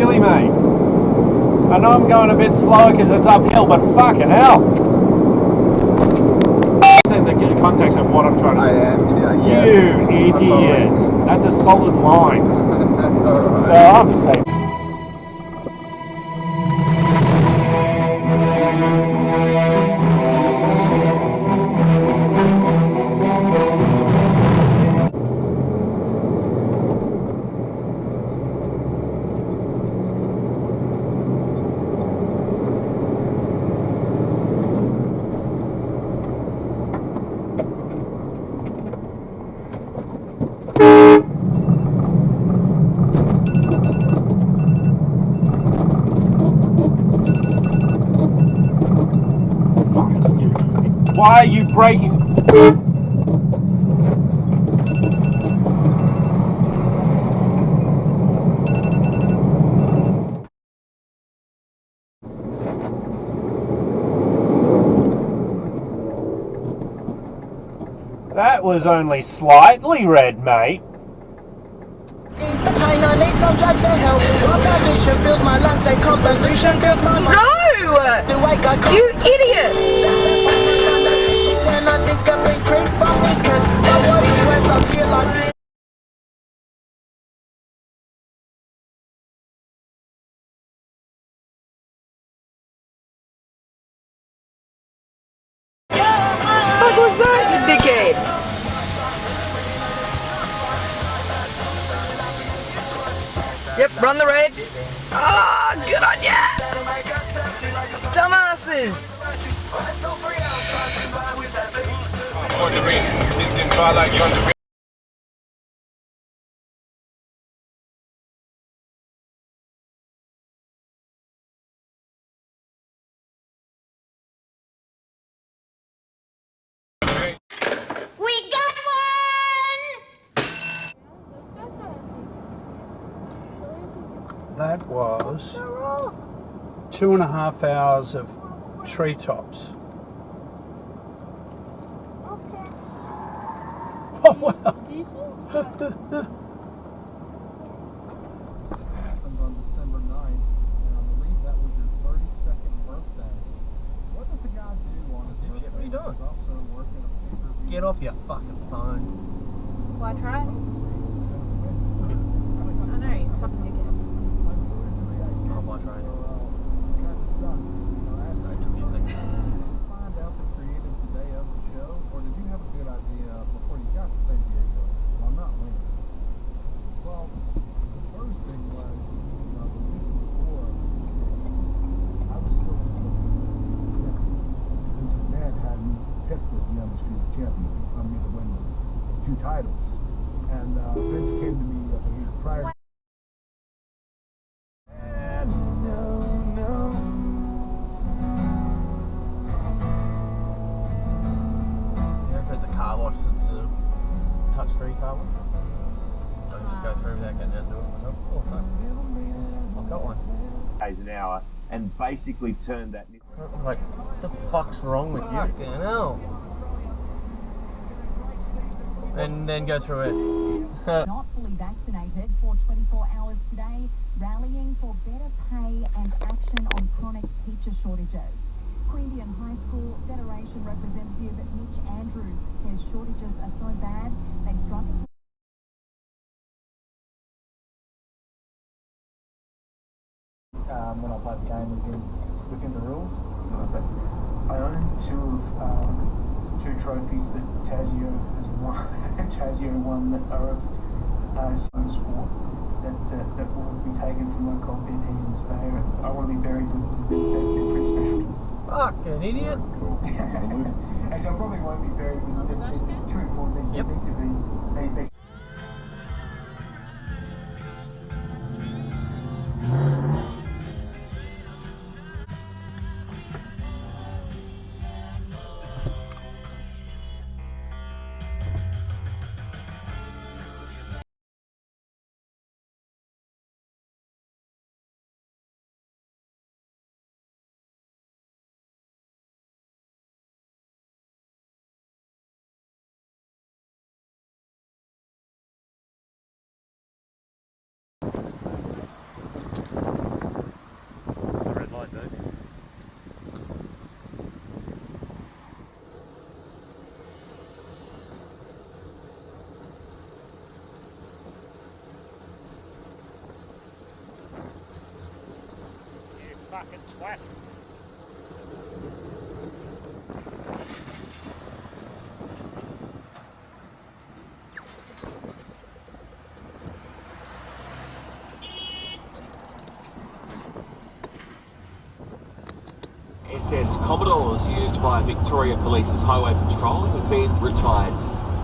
really, mate? I know I'm going a bit slower because it's uphill, but fucking hell. The context of what I'm trying to say. I am, yeah. You idiots. That's a solid line. Right. So I'm safe. Why are you braking? That was only slightly red, mate. The pain, I need some drugs to help. Revolution fills my lungs, a convolution fills my mind. No! You idiot! When I think I've been free from this curse, but what is worse, I feel like What was that, you dickhead? Yep, run the red. Ah, good on ya! Dumbasses! We got one! That was 2.5 hours of treetops. Oh wow! On December 9th, and I believe that was your 32nd birthday. What does a guy do on his birthday? What are you doing? He's also working a pay-per-view. Get off your fucking phone. Why try? I know, he's a fucking dickhead. Oh, why try? Kind of sucks. You know, after took me a second. Find out the creative today of the show, or did you have a good idea before you got to San Diego? Well, I'm not winning. Well, the first thing was, the week before, I was still supposed to win. Vince McMahon had me picked as the undisputed champion. I'm going to win 2 titles. And Vince came to me prior. And no. Yeah, if there's a car wash that's a touch-free car wash, I can just go through without getting out and do it myself. Oh, fuck. I've got one. An hour and basically turned that. I was like, what the fuck's wrong with you? Fucking hell. And then go through it. Not fully vaccinated for 24 hours today, rallying for better pay and action on chronic teacher shortages. Queanbeyan High School Federation representative Mitch Andrews says shortages are so bad they struggle to when I played the game within the rules. But I own two trophies that Tazio has won. Tazio won that are of sport that will be taken from my cockpit hands. I want to be buried with them. They're pretty special. Fucking idiot. Actually, I probably won't be buried with them. They're too important. They need to be. They fucking twat. SS Commodores used by Victoria Police's Highway Patrol have been retired.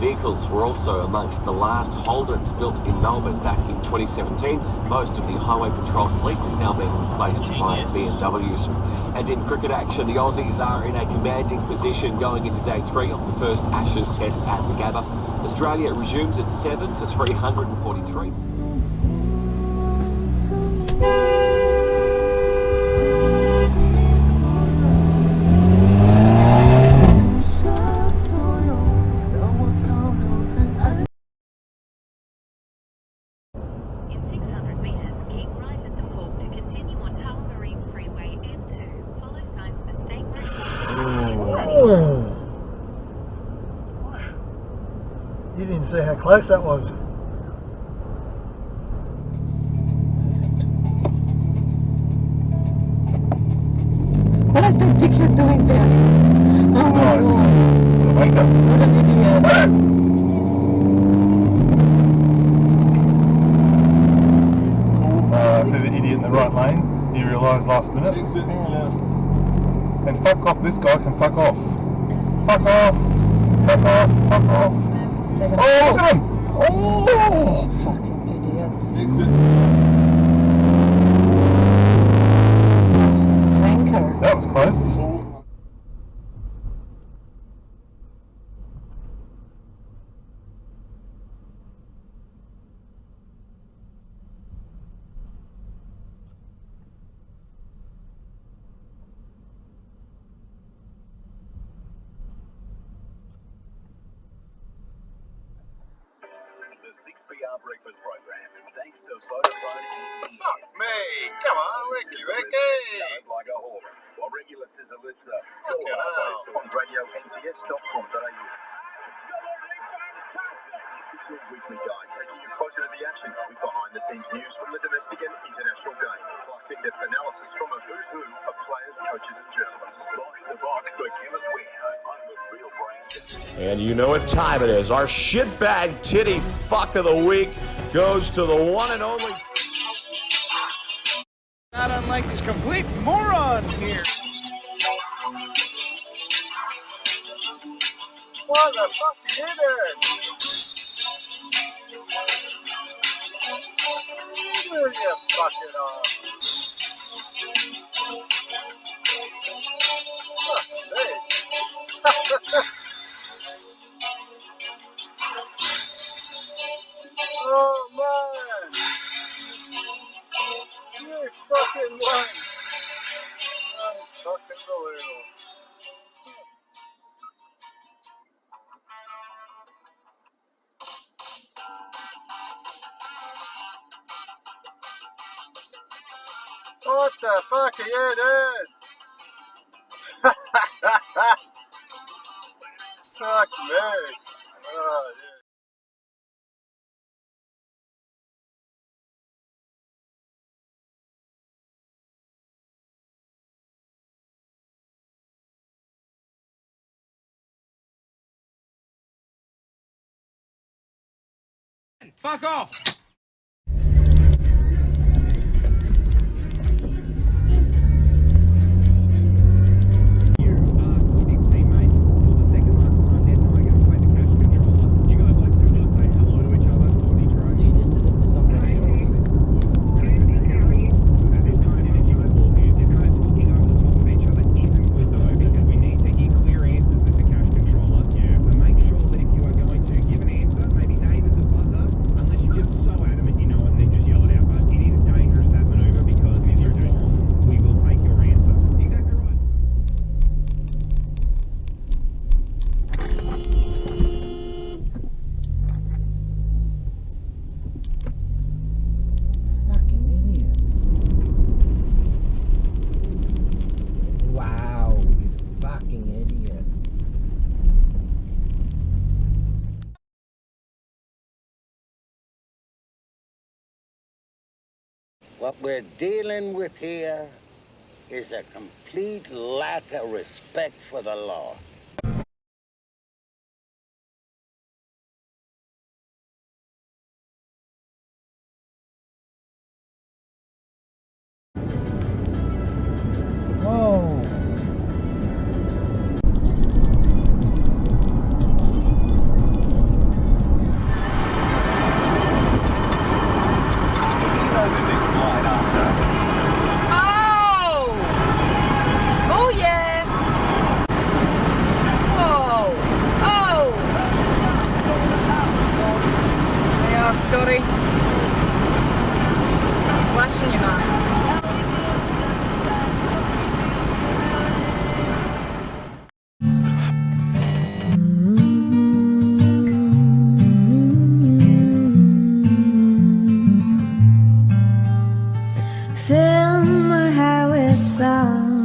Vehicles were also amongst the last Holdens built in Melbourne back in 2017. Most of the Highway Patrol fleet has now been replaced by BMWs. And in cricket action, the Aussies are in a commanding position going into day 3 of the first Ashes test at the Gabba. Australia resumes at 7 for 343. You didn't see how close that was. What is this dickhead doing there? Oh my Nice. god. Wake up. What an idiot. See the idiot in the right lane. You realised last minute. Yeah. And fuck off, this guy can fuck off. Fuck off. Fuck off. Fuck off. Oh, look at him. Oh! Fucking idiots. Tanker. That was close. Breakfast program. Thanks to Vodafone. Fuck me! Come on, Ricky. Like a whore. While regular sizzle is on radio NTS.com.au. This is your weekly guide, taking you closer to the action with behind-the-scenes news from the domestic and international game, plus in-depth analysis from a who's who of players, coaches, and journalists. Box to box, the chemist warehouse. I'm the real brain. And you know what time it is. Our shitbag titty fuck of the week goes to the one and only. Not unlike this complete moron here. What the fuck you did? You fucking off. Oh man! You fucking won! That's fucking unbelievable. What the fuck are you doing? Fuck me. Oh, yeah. Fuck off! What we're dealing with here is a complete lack of respect for the law. Whoa. Oh yeah! Oh! Oh! There you are, Scotty. Flashing you, man. Fill my heart with song.